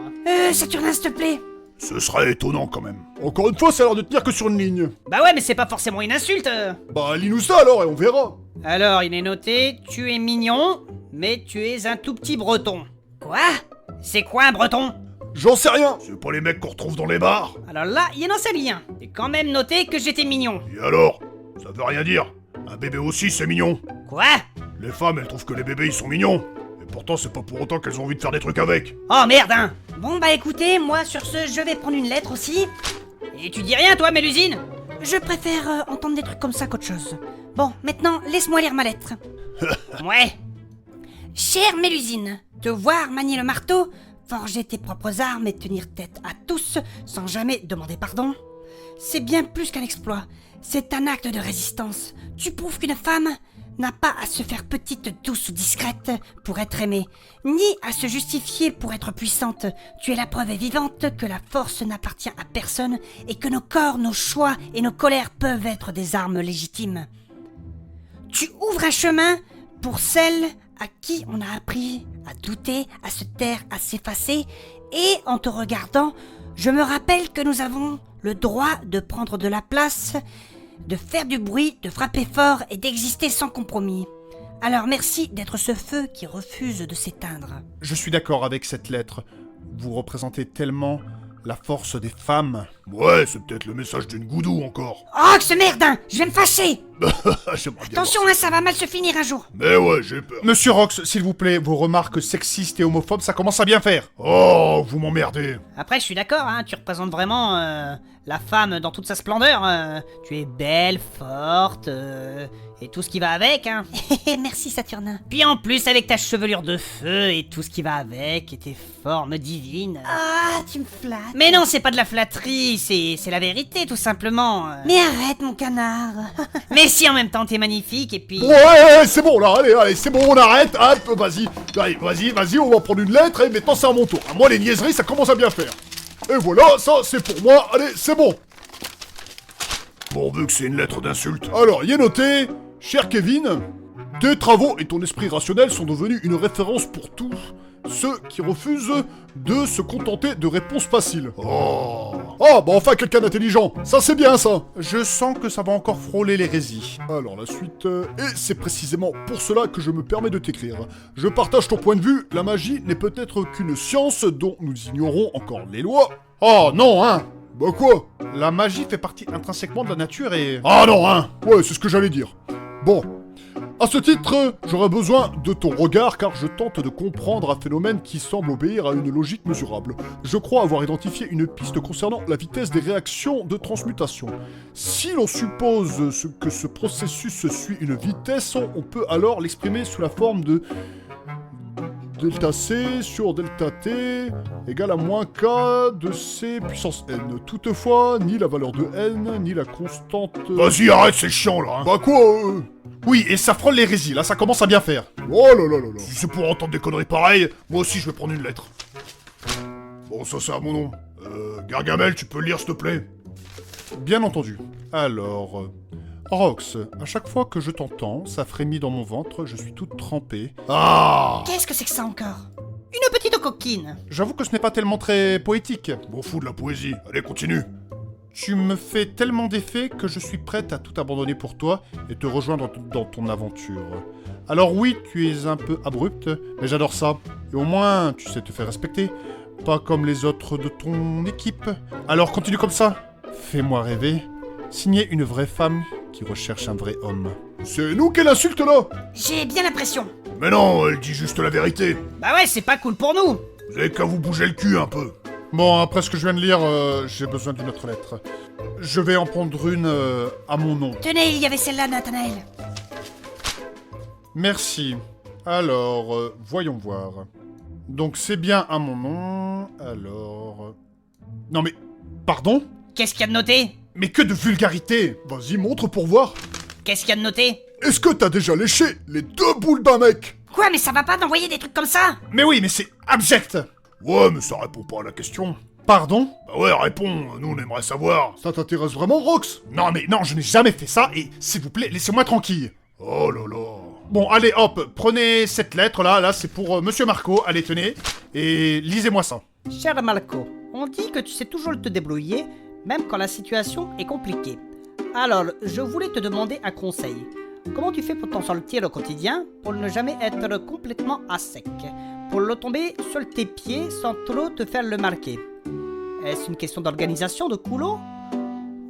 Saturnin, s'il te plaît. Ce serait étonnant quand même. Encore une fois, ça a l'air de tenir que sur une ligne. Bah ouais, mais c'est pas forcément une insulte. Bah, lis-nous ça alors et on verra. Alors, il est noté, tu es mignon, mais tu es un tout petit breton. Quoi? C'est quoi un breton? J'en sais rien. C'est pas les mecs qu'on retrouve dans les bars. Alors là, il n'en sait rien. Et quand même noté que j'étais mignon. Et alors? Ça veut rien dire. Un bébé aussi, c'est mignon. Quoi? Les femmes, elles trouvent que les bébés, ils sont mignons. Et pourtant, c'est pas pour autant qu'elles ont envie de faire des trucs avec. Oh merde, hein. Bon bah écoutez, moi sur ce, je vais prendre une lettre aussi. Et tu dis rien, toi, Mélusine? Je préfère entendre des trucs comme ça qu'autre chose. Bon, maintenant, laisse-moi lire ma lettre. Ouais. Chère Mélusine, te voir manier le marteau, forger tes propres armes et tenir tête à tous sans jamais demander pardon, c'est bien plus qu'un exploit. C'est un acte de résistance. Tu prouves qu'une femme n'a pas à se faire petite, douce ou discrète pour être aimée, ni à se justifier pour être puissante. Tu es la preuve vivante que la force n'appartient à personne et que nos corps, nos choix et nos colères peuvent être des armes légitimes. Tu ouvres un chemin pour celles à qui on a appris à douter, à se taire, à s'effacer, et en te regardant, je me rappelle que nous avons le droit de prendre de la place, de faire du bruit, de frapper fort et d'exister sans compromis. Alors merci d'être ce feu qui refuse de s'éteindre. Je suis d'accord avec cette lettre. Vous représentez tellement la force des femmes. Ouais, c'est peut-être le message d'une goudou encore. Oh, que ce merdin! Je vais me fâcher! J'aimerais bien Attention, voir ça va mal se finir un jour. ça. Mais ouais, j'ai peur. Monsieur Rox, s'il vous plaît, vos remarques sexistes et homophobes, ça commence à bien faire. Oh, vous m'emmerdez. Après, je suis d'accord, hein, tu représentes vraiment la femme dans toute sa splendeur. Tu es belle, forte, et tout ce qui va avec, hein. Merci Saturnin. Puis en plus, avec ta chevelure de feu et tout ce qui va avec, et tes formes divines. Ah, tu me flattes. Mais non, c'est pas de la flatterie, c'est la vérité, tout simplement. Mais arrête, mon canard. Mais si, en même temps, t'es magnifique, et puis... Ouais, c'est bon là, allez, c'est bon, on arrête. Hop, vas-y. Allez, vas-y, on va prendre une lettre et maintenant c'est à mon tour. Moi, les niaiseries, ça commence à bien faire. Et voilà, ça c'est pour moi. Allez, c'est bon. Pourvu que c'est une lettre d'insulte. Alors, il est noté, cher Kevin, tes travaux et ton esprit rationnel sont devenus une référence pour tous ceux qui refusent de se contenter de réponses faciles. Oh. Ah, bah enfin quelqu'un d'intelligent, ça c'est bien ça. Je sens que ça va encore frôler l'hérésie. Alors la suite, et c'est précisément pour cela que je me permets de t'écrire. Je partage ton point de vue, la magie n'est peut-être qu'une science dont nous ignorons encore les lois. Oh non, hein. Bah quoi? La magie fait partie intrinsèquement de la nature et... Ah non, hein. Ouais, c'est ce que j'allais dire. Bon. À ce titre, j'aurais besoin de ton regard car je tente de comprendre un phénomène qui semble obéir à une logique mesurable. Je crois avoir identifié une piste concernant la vitesse des réactions de transmutation. Si l'on suppose que ce processus suit une vitesse, on peut alors l'exprimer sous la forme de delta C sur delta T égale à moins K de C puissance N. Toutefois, ni la valeur de N, ni la constante... Vas-y, arrête, c'est chiant là. Hein. Bah quoi Oui, et ça frôle l'hérésie, là ça commence à bien faire. Oh là là là là. Si c'est pour entendre des conneries pareilles, moi aussi je vais prendre une lettre. Bon, ça c'est à mon nom. Gargamel, tu peux lire s'il te plaît? Bien entendu. Alors... Rox, à chaque fois que je t'entends, ça frémit dans mon ventre, je suis toute trempée. Ah. Qu'est-ce que c'est que ça encore? Une petite coquine. J'avoue que ce n'est pas tellement très poétique. M'en fous de la poésie. Allez, continue. Tu me fais tellement d'effet que je suis prête à tout abandonner pour toi et te rejoindre dans ton aventure. Alors oui, tu es un peu abrupte, mais j'adore ça. Et au moins, tu sais te faire respecter. Pas comme les autres de ton équipe. Alors continue comme ça. Fais-moi rêver. Signer une vraie femme qui recherche un vrai homme. C'est nous qu'elle insulte là. J'ai bien l'impression. Mais non, elle dit juste la vérité. Bah ouais, c'est pas cool pour nous. Vous avez qu'à vous bouger le cul un peu. Bon, après ce que je viens de lire, j'ai besoin d'une autre lettre. Je vais en prendre une à mon nom. Tenez, il y avait celle-là, Nathanaël. Merci. Alors, voyons voir. Donc c'est bien à mon nom, alors... Non mais... Pardon? Qu'est-ce qu'il y a de noté? Mais que de vulgarité! Vas-y, montre pour voir. Qu'est-ce qu'il y a de noté? Est-ce que t'as déjà léché les 2 boules d'un mec? Quoi, mais ça va pas d'envoyer des trucs comme ça? Mais oui, mais c'est abject. Ouais, mais ça répond pas à la question. Pardon? Bah ouais, réponds, nous on aimerait savoir. Ça t'intéresse vraiment, Rox? Non, mais non, je n'ai jamais fait ça, et s'il vous plaît, laissez-moi tranquille. Oh là là. Bon, allez, hop, prenez cette lettre là, c'est pour Monsieur Marco, allez, tenez, et lisez-moi ça. Cher Malco, on dit que tu sais toujours te débrouiller, même quand la situation est compliquée. Alors, je voulais te demander un conseil. Comment tu fais pour t'en sortir au quotidien, pour ne jamais être complètement à sec, pour le tomber sur tes pieds sans trop te faire le marquer? Est-ce une question d'organisation, de couloir,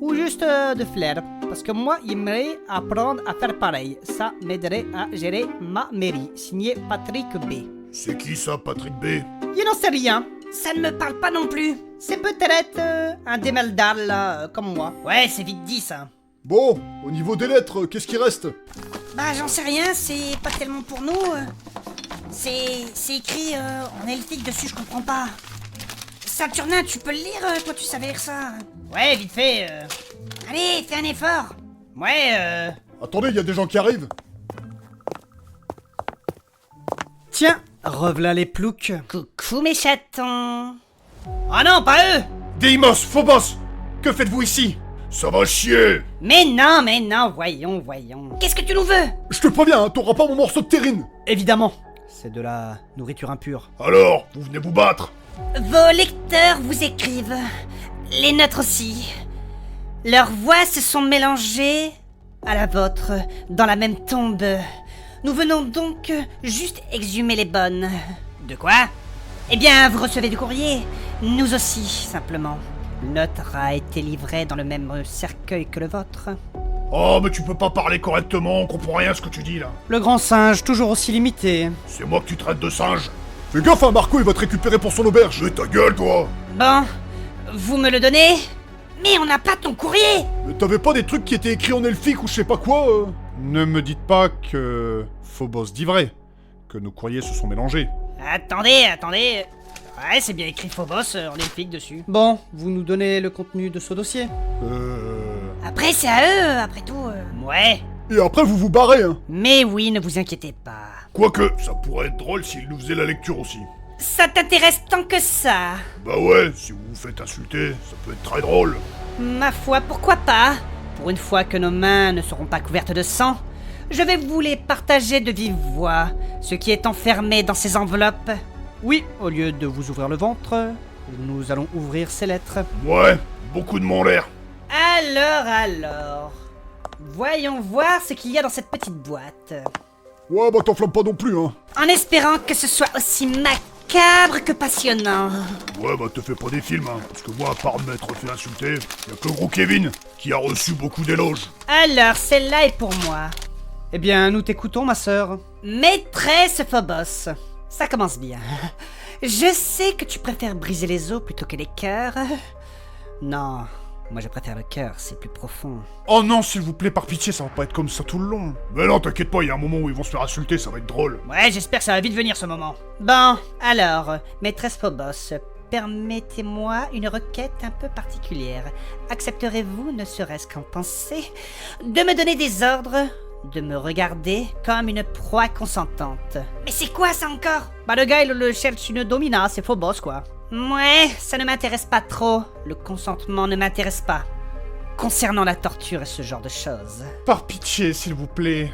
ou juste de flair? Parce que moi, j'aimerais apprendre à faire pareil. Ça m'aiderait à gérer ma mairie. Signé Patrick B. C'est qui ça, Patrick B? Je n'en sais rien. Ça ne me parle pas non plus. C'est peut-être un démeldal, là, comme moi. Ouais, c'est vite dit, ça. Bon, au niveau des lettres, qu'est-ce qui reste? Bah j'en sais rien, c'est pas tellement pour nous. C'est écrit en elfique dessus, je comprends pas. Saturnin, tu peux le lire, toi tu savais lire ça. Ouais, vite fait. Allez, fais un effort. Ouais, Attendez, il y a des gens qui arrivent. Tiens, revelà les ploucs. Coucou mes chatons. Oh non, pas eux! Deimos, Phobos, que faites-vous ici? Ça va chier. Mais non, voyons. Qu'est-ce que tu nous veux? Je te préviens, hein, t'auras pas mon morceau de terrine. Évidemment, c'est de la nourriture impure. Alors, vous venez vous battre? Vos lecteurs vous écrivent. Les nôtres aussi. Leurs voix se sont mélangées à la vôtre dans la même tombe. Nous venons donc juste exhumer les bonnes. De quoi? Eh bien, vous recevez du courrier. Nous aussi, simplement. Le nôtre a été livré dans le même cercueil que le vôtre. Oh, mais tu peux pas parler correctement, on comprend rien à ce que tu dis là. Le grand singe, toujours aussi limité. C'est moi que tu traites de singe. Fais gaffe, hein, Marco, il va te récupérer pour son auberge. Mais ta gueule, toi. Bon, vous me le donnez? Mais on n'a pas ton courrier! Mais t'avais pas des trucs qui étaient écrits en elfique ou je sais pas quoi Ne me dites pas que Phobos dit vrai, que nos courriers se sont mélangés. Attendez. Ouais, c'est bien écrit Phobos en elfique dessus. Bon, vous nous donnez le contenu de ce dossier. Après, c'est à eux, après tout. Ouais. Et après, vous vous barrez, hein. Mais oui, ne vous inquiétez pas. Quoique, ça pourrait être drôle s'il nous faisait la lecture aussi. Ça t'intéresse tant que ça? Bah ouais, si vous vous faites insulter, ça peut être très drôle. Ma foi, pourquoi pas? Pour une fois que nos mains ne seront pas couvertes de sang, je vais vous les partager de vive voix, ce qui est enfermé dans ces enveloppes. Oui, au lieu de vous ouvrir le ventre, nous allons ouvrir ces lettres. Ouais, beaucoup de mon l'air. Alors... Voyons voir ce qu'il y a dans cette petite boîte. Ouais, bah t'enflamme pas non plus, hein. En espérant que ce soit aussi macabre que passionnant. Ouais, bah te fais pas des films, hein. Parce que moi, à part m'être fait insulter, y'a que le gros Kevin qui a reçu beaucoup d'éloges. Alors, celle-là est pour moi. Eh bien, nous t'écoutons, ma sœur. Maîtresse Phobos. Ça commence bien. Je sais que tu préfères briser les os plutôt que les cœurs. Non, moi je préfère le cœur, c'est plus profond. Oh non, s'il vous plaît, par pitié, ça va pas être comme ça tout le long. Mais non, t'inquiète pas, y'a un moment où ils vont se faire insulter, ça va être drôle. Ouais, j'espère que ça va vite venir ce moment. Bon, alors, maîtresse Phobos, permettez-moi une requête un peu particulière. Accepterez-vous, ne serait-ce qu'en pensée, de me donner des ordres, de me regarder comme une proie consentante? Mais c'est quoi ça encore? Bah le gars, il le cherche une domina, c'est Phobos, quoi. Ouais, ça ne m'intéresse pas trop. Le consentement ne m'intéresse pas. Concernant la torture et ce genre de choses. Par pitié, s'il vous plaît.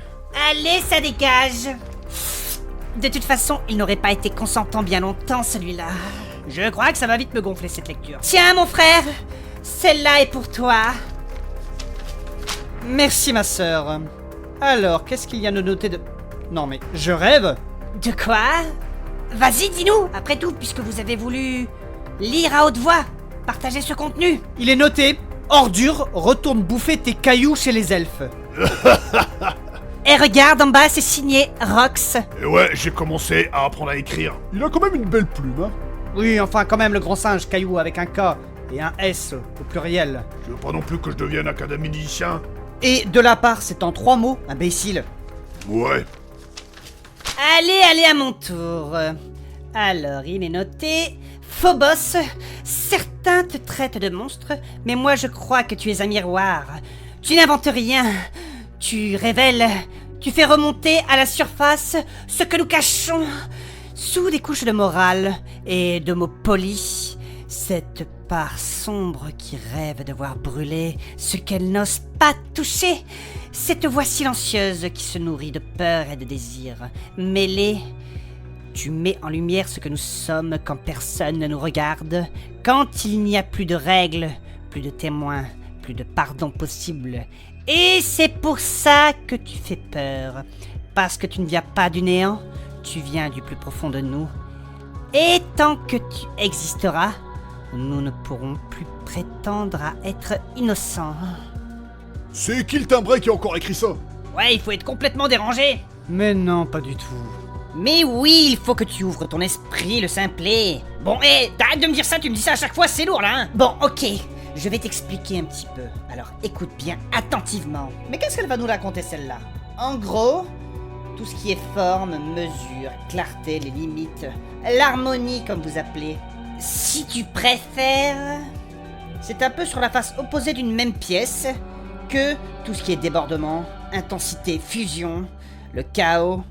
Allez, ça dégage. De toute façon, il n'aurait pas été consentant bien longtemps, celui-là. Je crois que ça va vite me gonfler cette lecture. Tiens, mon frère, celle-là est pour toi. Merci, ma sœur. Alors, qu'est-ce qu'il y a de noté de... Non mais, je rêve. De quoi? Vas-y, dis-nous, après tout, puisque vous avez voulu lire à haute voix, partager ce contenu. Il est noté, ordure, retourne bouffer tes cailloux chez les elfes. Et regarde en bas, c'est signé Rox. Et ouais, j'ai commencé à apprendre à écrire. Il a quand même une belle plume, hein. Oui, enfin quand même le grand singe caillou avec un K et un S au pluriel. Je veux pas non plus que je devienne académicien. Et de la part, c'est en 3 mots, imbécile. Ouais. Allez, à mon tour. Alors, il est noté... Phobos, certains te traitent de monstre, mais moi je crois que tu es un miroir. Tu n'inventes rien. Tu révèles Tu fais remonter à la surface ce que nous cachons sous des couches de morale et de mots polis. Cette part sombre qui rêve de voir brûler ce qu'elle n'ose pas toucher. Cette voix silencieuse qui se nourrit de peur et de désir. Mêlée, tu mets en lumière ce que nous sommes quand personne ne nous regarde, quand il n'y a plus de règles, plus de témoins, plus de pardon possible. Et c'est pour ça que tu fais peur. Parce que tu ne viens pas du néant, tu viens du plus profond de nous. Et tant que tu existeras, nous ne pourrons plus prétendre à être innocents. C'est qui le timbré qui a encore écrit ça? Ouais, il faut être complètement dérangé. Mais non, pas du tout. Mais oui, il faut que tu ouvres ton esprit, le simplet. Bon, t'arrêtes de me dire ça, tu me dis ça à chaque fois, c'est lourd là, hein. Bon, ok, je vais t'expliquer un petit peu. Alors écoute bien attentivement. Mais qu'est-ce qu'elle va nous raconter celle-là? En gros, tout ce qui est forme, mesure, clarté, les limites, l'harmonie comme vous appelez. Si tu préfères... C'est un peu sur la face opposée d'une même pièce que tout ce qui est débordement, intensité, fusion, le chaos,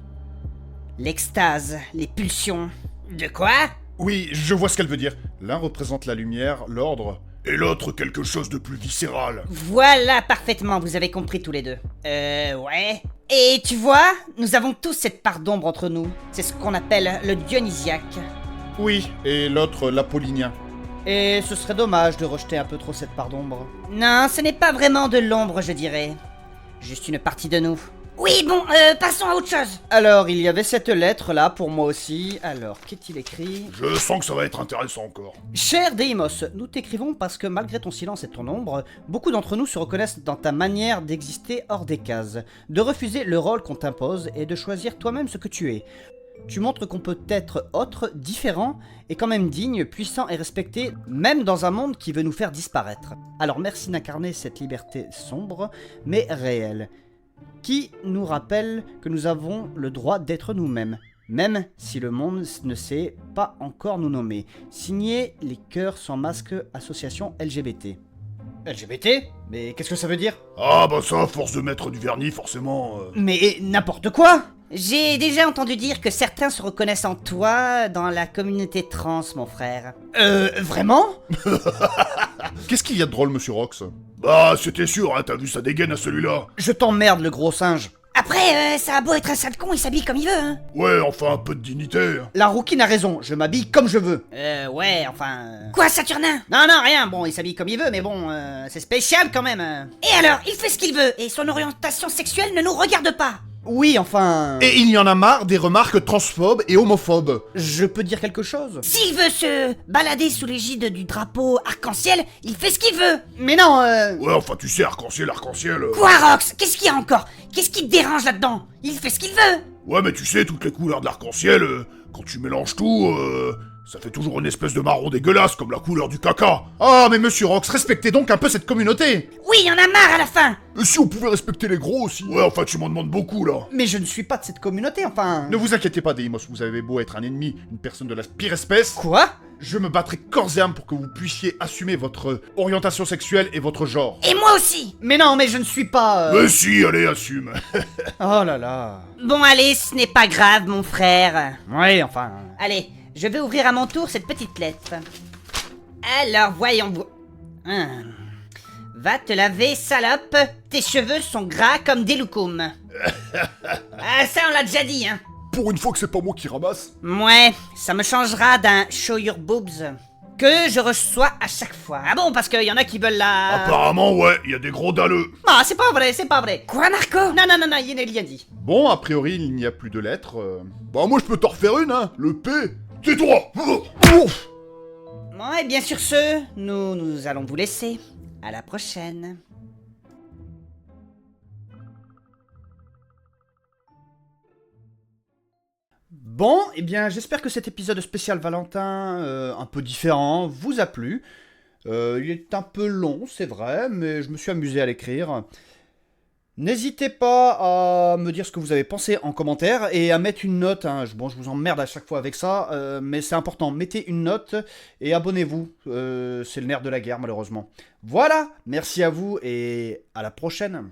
l'extase, les pulsions. De quoi? Oui, je vois ce qu'elle veut dire. L'un représente la lumière, l'ordre. Et l'autre quelque chose de plus viscéral. Voilà, parfaitement, vous avez compris tous les deux. Ouais. Et tu vois, nous avons tous cette part d'ombre entre nous. C'est ce qu'on appelle le dionysiaque. Oui, et l'autre l'apollinien. Et ce serait dommage de rejeter un peu trop cette part d'ombre. Non, ce n'est pas vraiment de l'ombre, je dirais. Juste une partie de nous. Oui, bon, passons à autre chose. Alors, il y avait cette lettre là pour moi aussi. Alors, qu'est-il écrit? Je sens que ça va être intéressant encore. Cher Deimos, nous t'écrivons parce que malgré ton silence et ton ombre, beaucoup d'entre nous se reconnaissent dans ta manière d'exister hors des cases, de refuser le rôle qu'on t'impose et de choisir toi-même ce que tu es. Tu montres qu'on peut être autre, différent, et quand même digne, puissant et respecté, même dans un monde qui veut nous faire disparaître. Alors merci d'incarner cette liberté sombre, mais réelle, qui nous rappelle que nous avons le droit d'être nous-mêmes, même si le monde ne sait pas encore nous nommer. Signé les Cœurs sans masque, association LGBT. LGBT? Mais qu'est-ce que ça veut dire? Ah bah ça, à force de mettre du vernis, forcément... Mais n'importe quoi! J'ai déjà entendu dire que certains se reconnaissent en toi dans la communauté trans, mon frère. Vraiment? Qu'est-ce qu'il y a de drôle, monsieur Rox? Bah, c'était sûr, hein, t'as vu sa dégaine à celui-là? Je t'emmerde, le gros singe. Après, ça a beau être un sale con, il s'habille comme il veut, hein. Ouais, enfin un peu de dignité. La rouquine a raison, je m'habille comme je veux. Ouais, enfin... Quoi, Saturnin? Non, rien, bon, il s'habille comme il veut, mais bon, c'est spécial quand même. Et alors, il fait ce qu'il veut, et son orientation sexuelle ne nous regarde pas. Oui, enfin... Et il y en a marre des remarques transphobes et homophobes. Je peux dire quelque chose? S'il veut se balader sous l'égide du drapeau arc-en-ciel, il fait ce qu'il veut. Mais non, Ouais, enfin tu sais, arc-en-ciel, arc-en-ciel... Quoi, Rox? Qu'est-ce qu'il y a encore? Qu'est-ce qui te dérange là-dedans? Il fait ce qu'il veut. Ouais, mais tu sais, toutes les couleurs de l'arc-en-ciel, quand tu mélanges tout, ça fait toujours une espèce de marron dégueulasse, comme la couleur du caca. Ah, mais monsieur Rox, respectez donc un peu cette communauté. Oui, il y en a marre à la fin. Et si on pouvait respecter les gros aussi? Ouais, enfin tu m'en demandes beaucoup, là. Mais je ne suis pas de cette communauté, enfin... Ne vous inquiétez pas, Deimos, vous avez beau être un ennemi, une personne de la pire espèce... Quoi? Je me battrai corps et âme pour que vous puissiez assumer votre orientation sexuelle et votre genre. Et moi aussi. Mais non, mais je ne suis pas... Mais si, allez, assume. Oh là là... Bon, allez, ce n'est pas grave, mon frère. Ouais, enfin... Allez, je vais ouvrir à mon tour cette petite lettre. Alors, voyons vous. Va te laver, salope. Tes cheveux sont gras comme des loukoums. Ah, ça, on l'a déjà dit, hein. Pour une fois que c'est pas moi qui ramasse. Ouais, ça me changera d'un show your boobs que je reçois à chaque fois. Ah bon, parce qu'il y en a qui veulent la... Apparemment, ouais, il y a des gros dalleux. Ah, c'est pas vrai, c'est pas vrai. Quoi, Marco? Non, il n'est rien dit. Bon, a priori, il n'y a plus de lettres. Bah moi je peux t'en refaire une, hein. Le P. Tais-toi. Ouf. Bon, et bien sur ce, nous allons vous laisser. À la prochaine. Bon, eh bien, j'espère que cet épisode spécial Valentin, un peu différent, vous a plu. Il est un peu long, c'est vrai, mais je me suis amusé à l'écrire. N'hésitez pas à me dire ce que vous avez pensé en commentaire et à mettre une note. Hein. Bon, je vous emmerde à chaque fois avec ça, mais c'est important. Mettez une note et abonnez-vous. C'est le nerf de la guerre, malheureusement. Voilà, merci à vous et à la prochaine.